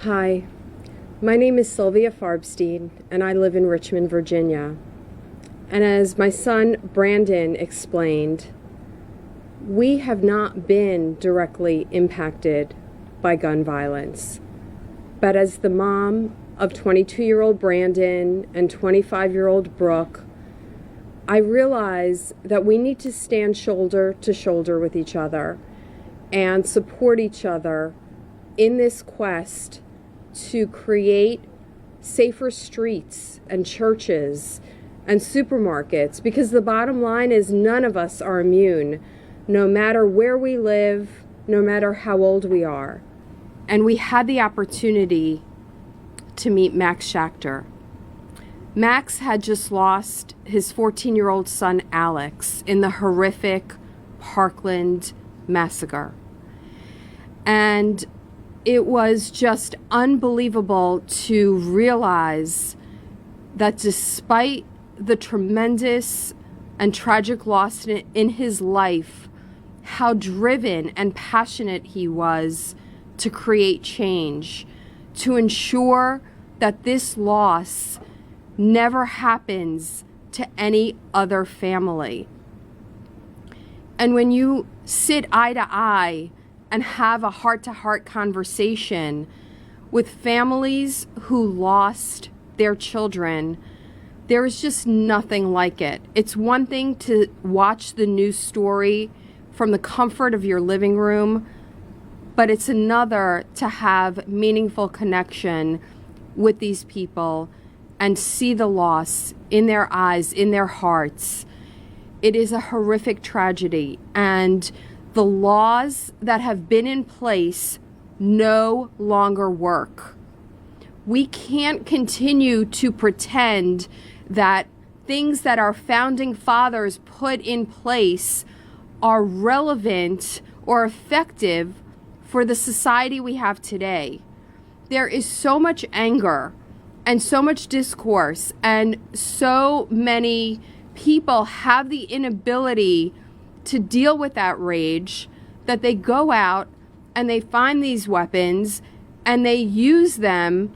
Hi, my name is Sylvia Farbstein, and I live in Richmond, Virginia. And as my son Brandon explained, we have not been directly impacted by gun violence. But as the mom of 22-year-old Brandon and 25-year-old Brooke, I realize that we need to stand shoulder to shoulder with each other and support each other in this quest to create safer streets and churches and supermarkets, because the bottom line is none of us are immune, no matter where we live, no matter how old we are. And we had the opportunity to meet Max Schachter. Max had just lost his 14-year-old son Alex in the horrific Parkland massacre. And it was just unbelievable to realize that despite the tremendous and tragic loss in his life, how driven and passionate he was to create change, to ensure that this loss never happens to any other family. And when you sit eye to eye and have a heart-to-heart conversation with families who lost their children, there is just nothing like it. It's one thing to watch the news story from the comfort of your living room, but it's another to have meaningful connection with these people and see the loss in their eyes, in their hearts. It is a horrific tragedy, and the laws that have been in place no longer work. We can't continue to pretend that things that our founding fathers put in place are relevant or effective for the society we have today. There is so much anger and so much discourse, and so many people have the inability to deal with that rage that they go out and they find these weapons and they use them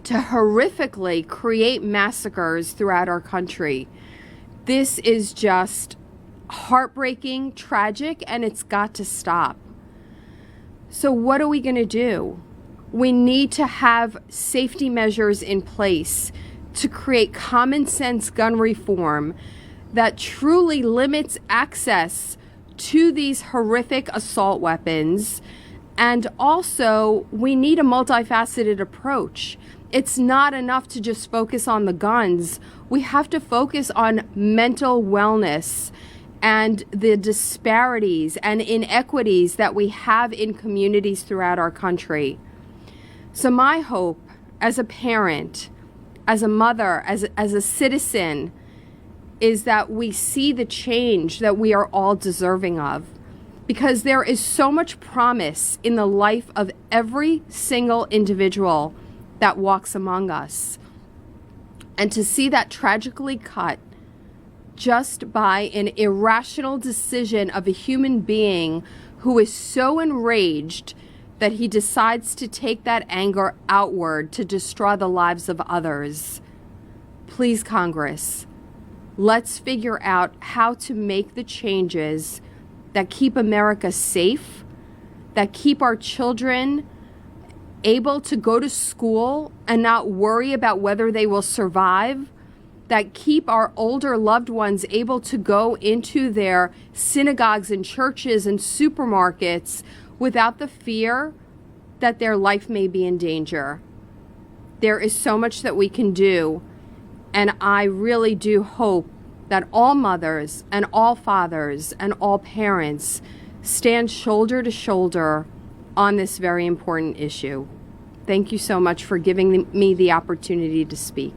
to horrifically create massacres throughout our country. This is just heartbreaking, tragic, and it's got to stop. So what are we going to do? We need to have safety measures in place to create common sense gun reform that truly limits access to these horrific assault weapons. And also, we need a multifaceted approach. It's not enough to just focus on the guns. We have to focus on mental wellness and the disparities and inequities that we have in communities throughout our country. So my hope as a parent, as a mother, as a citizen, is that we see the change that we are all deserving of, because there is so much promise in the life of every single individual that walks among us. And to see that tragically cut just by an irrational decision of a human being who is so enraged that he decides to take that anger outward to destroy the lives of others. Please, Congress, let's figure out how to make the changes that keep America safe, that keep our children able to go to school and not worry about whether they will survive, that keep our older loved ones able to go into their synagogues and churches and supermarkets without the fear that their life may be in danger. There is so much that we can do, and I really do hope that all mothers and all fathers and all parents stand shoulder to shoulder on this very important issue. Thank you so much for giving me the opportunity to speak.